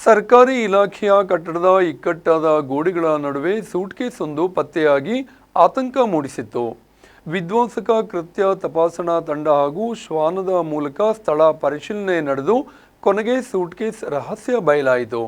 ಸರ್ಕಾರಿ ಇಲಾಖೆಯ ಕಟ್ಟಡದ ಇಕ್ಕಟ್ಟಾದ ಗೋಡೆಗಳ ನಡುವೆ ಸೂಟ್ಕೇಸ್ ಒಂದು ಪತ್ತೆಯಾಗಿ ಆತಂಕ ಮೂಡಿಸಿತ್ತು. ವಿಧ್ವಂಸಕ ಕೃತ್ಯ ತಪಾಸಣಾ ತಂಡ ಹಾಗೂ ಶ್ವಾನದ ಮೂಲಕ ಸ್ಥಳ ಪರಿಶೀಲನೆ ನಡೆದು ಕೊನೆಗೆ ಸೂಟ್ಕೇಸ್ ರಹಸ್ಯ ಬಯಲಾಯಿತು.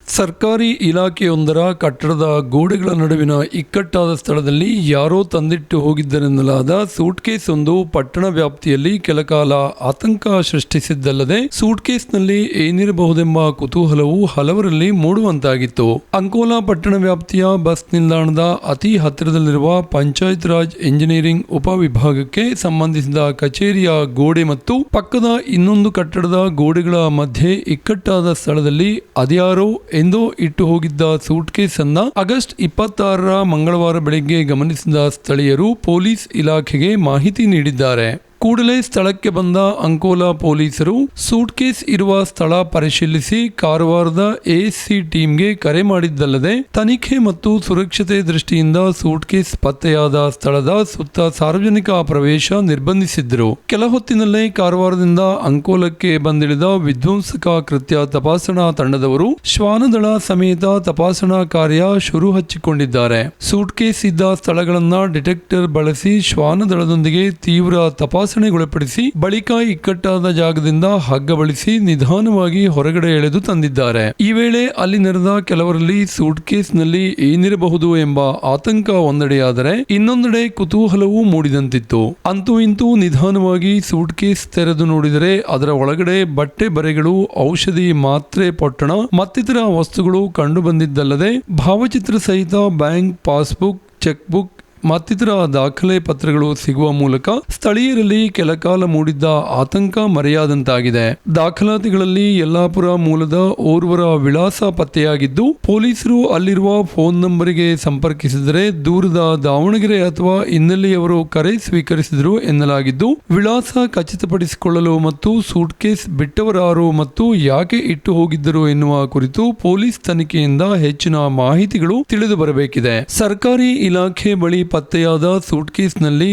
ಸರ್ಕಾರಿ ಇಲಾಖೆಯೊಂದರ ಕಟ್ಟಡದ ಗೋಡೆಗಳ ನಡುವಿನ ಇಕ್ಕಟ್ಟಾದ ಸ್ಥಳದಲ್ಲಿ ಯಾರೋ ತಂದಿಟ್ಟು ಹೋಗಿದ್ದರೆನ್ನಲಾದ ಸೂಟ್ಕೇಸ್ ಒಂದು ಪಟ್ಟಣ ವ್ಯಾಪ್ತಿಯಲ್ಲಿ ಕೆಲಕಾಲ ಆತಂಕ ಸೃಷ್ಟಿಸಿದ್ದಲ್ಲದೆ ಸೂಟ್ಕೇಸ್ನಲ್ಲಿ ಏನಿರಬಹುದೆಂಬ ಕುತೂಹಲವು ಹಲವರಲ್ಲಿ ಮೂಡುವಂತಾಗಿತ್ತು. ಅಂಕೋಲಾ ಪಟ್ಟಣ ವ್ಯಾಪ್ತಿಯ ಬಸ್ ನಿಲ್ದಾಣದ ಅತಿ ಹತ್ತಿರದಲ್ಲಿರುವ ಪಂಚಾಯತ್ ರಾಜ್ ಇಂಜಿನಿಯರಿಂಗ್ ಉಪವಿಭಾಗಕ್ಕೆ ಸಂಬಂಧಿಸಿದ ಕಚೇರಿಯ ಗೋಡೆ ಮತ್ತು ಪಕ್ಕದ ಇನ್ನೊಂದು ಕಟ್ಟಡದ ಗೋಡೆಗಳ ಮಧ್ಯೆ ಇಕ್ಕಟ್ಟಾದ ಸ್ಥಳದಲ್ಲಿ ಅದ್ಯಾರೋ ಎಂದೋ ಇಟ್ಟು ಹೋಗಿದ್ದ ಸೂಟ್ಕೇಸ್ ಅನ್ನ ಆಗಸ್ಟ್ 26ರ ಮಂಗಳವಾರ ಬೆಳಗ್ಗೆ ಗಮನಿಸಿದ ಸ್ಥಳೀಯರು ಪೊಲೀಸ್ ಇಲಾಖೆಗೆ ಮಾಹಿತಿ ನೀಡಿದ್ದಾರೆ. ಕೂಡಲೇ ಸ್ಥಳಕ್ಕೆ ಬಂದ ಅಂಕೋಲಾ ಪೊಲೀಸರು ಸೂಟ್ಕೇಸ್ ಇರುವ ಸ್ಥಳ ಪರಿಶೀಲಿಸಿ ಕಾರವಾರದ ಎಎಸ್ಸಿ ಟೀಮ್ಗೆ ಕರೆ ಮಾಡಿದ್ದಲ್ಲದೆ ತನಿಖೆ ಮತ್ತು ಸುರಕ್ಷತೆ ದೃಷ್ಟಿಯಿಂದ ಸೂಟ್ಕೇಸ್ ಪತ್ತೆಯಾದ ಸ್ಥಳದ ಸುತ್ತ ಸಾರ್ವಜನಿಕ ಪ್ರವೇಶ ನಿರ್ಬಂಧಿಸಿದ್ದರು. ಕೆಲ ಹೊತ್ತಿನಲ್ಲೇ ಕಾರವಾರದಿಂದ ಅಂಕೋಲಕ್ಕೆ ಬಂದಿಳಿದ ವಿಧ್ವಂಸಕ ಕೃತ್ಯ ತಪಾಸಣಾ ತಂಡದವರು ಶ್ವಾನದಳ ಸಮೇತ ತಪಾಸಣಾ ಕಾರ್ಯ ಶುರು ಹಚ್ಚಿಕೊಂಡಿದ್ದಾರೆ. ಸೂಟ್ಕೇಸ್ ಇದ್ದ ಸ್ಥಳಗಳನ್ನ ಡಿಟೆಕ್ಟರ್ ಬಳಸಿ ಶ್ವಾನದಳದೊಂದಿಗೆ ತೀವ್ರ ತಪಾಸಣೆಗೊಳಪಡಿಸಿ ಬಳಿಕ ಇಕ್ಕಟ್ಟಾದ ಜಾಗದಿಂದ ಹಗ್ಗ ಬಳಸಿ ನಿಧಾನವಾಗಿ ಹೊರಗಡೆ ಎಳೆದು ತಂದಿದ್ದಾರೆ. ಈ ವೇಳೆ ಅಲ್ಲಿ ನೆರೆದ ಕೆಲವರಲ್ಲಿ ಸೂಟ್ಕೇಸ್ ನಲ್ಲಿ ಏನಿರಬಹುದು ಎಂಬ ಆತಂಕ ಒಂದೆಡೆಯಾದರೆ ಇನ್ನೊಂದೆಡೆ ಕುತೂಹಲವೂ ಮೂಡಿದಂತಿತ್ತು. ಅಂತೂ ಇಂತೂ ನಿಧಾನವಾಗಿ ಸೂಟ್ಕೇಸ್ ತೆರೆದು ನೋಡಿದರೆ ಅದರ ಒಳಗಡೆ ಬಟ್ಟೆ ಬರೆಗಳು, ಔಷಧಿ, ಮಾತ್ರೆ ಪೊಟ್ಟಣ ಮತ್ತಿತರ ವಸ್ತುಗಳು ಕಂಡು ಬಂದಿದ್ದಲ್ಲದೆ ಭಾವಚಿತ್ರ ಸಹಿತ ಬ್ಯಾಂಕ್ ಪಾಸ್ಬುಕ್, ಚೆಕ್ ಬುಕ್ ಮತ್ತಿತರ ದಾಖಲೆ ಪತ್ರಗಳು ಸಿಗುವ ಮೂಲಕ ಸ್ಥಳೀಯರಲ್ಲಿ ಕೆಲಕಾಲ ಮೂಡಿದ್ದ ಆತಂಕ ಮರೆಯಾದಂತಾಗಿದೆ. ದಾಖಲಾತಿಗಳಲ್ಲಿ ಯಲ್ಲಾಪುರ ಮೂಲದ ಓರ್ವರ ವಿಳಾಸ ಪತ್ತೆಯಾಗಿದ್ದು ಪೊಲೀಸರು ಅಲ್ಲಿರುವ ಫೋನ್ ನಂಬರಿಗೆ ಸಂಪರ್ಕಿಸಿದರೆ ದೂರದ ದಾವಣಗೆರೆ ಅಥವಾ ಇನ್ನೆಲ್ಲಿಯವರು ಕರೆ ಸ್ವೀಕರಿಸಿದರು ಎನ್ನಲಾಗಿದ್ದು ವಿಳಾಸ ಖಚಿತಪಡಿಸಿಕೊಳ್ಳಲು ಮತ್ತು ಸೂಟ್ಕೇಸ್ ಬಿಟ್ಟವರಾರು ಮತ್ತು ಯಾಕೆ ಇಟ್ಟು ಹೋಗಿದ್ದರು ಎನ್ನುವ ಕುರಿತು ಪೊಲೀಸ್ ತನಿಖೆಯಿಂದ ಹೆಚ್ಚಿನ ಮಾಹಿತಿಗಳು ತಿಳಿದು ಬರಬೇಕಿದೆ. ಸರ್ಕಾರಿ ಇಲಾಖೆ ಬಳಿ ಪತ್ತೆಯಾದ ಸೂಟ್ಕೇಸ್ನಲ್ಲಿ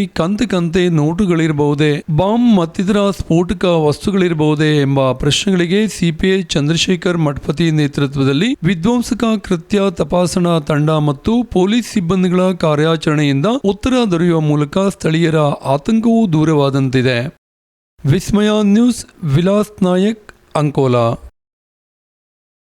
ಕಂತೆ ನೋಟುಗಳಿರಬಹುದೇ, ಬಾಂಬ್ ಮತ್ತಿತರ ಸ್ಫೋಟಕ ವಸ್ತುಗಳಿರಬಹುದೇ ಎಂಬ ಪ್ರಶ್ನೆಗಳಿಗೆ ಸಿಪಿಐ ಚಂದ್ರಶೇಖರ್ ಮಠಪತಿ ನೇತೃತ್ವದಲ್ಲಿ ವಿಧ್ವಂಸಕ ಕೃತ್ಯ ತಪಾಸಣಾ ತಂಡ ಮತ್ತು ಪೊಲೀಸ್ ಸಿಬ್ಬಂದಿಗಳ ಕಾರ್ಯಾಚರಣೆಯಿಂದ ಉತ್ತರ ದೊರೆಯುವ ಮೂಲಕ ಸ್ಥಳೀಯರ ಆತಂಕವೂ ದೂರವಾದಂತಿದೆ. ವಿಸ್ಮಯ ನ್ಯೂಸ್, ವಿಲಾಸ್ ನಾಯಕ್, ಅಂಕೋಲಾ.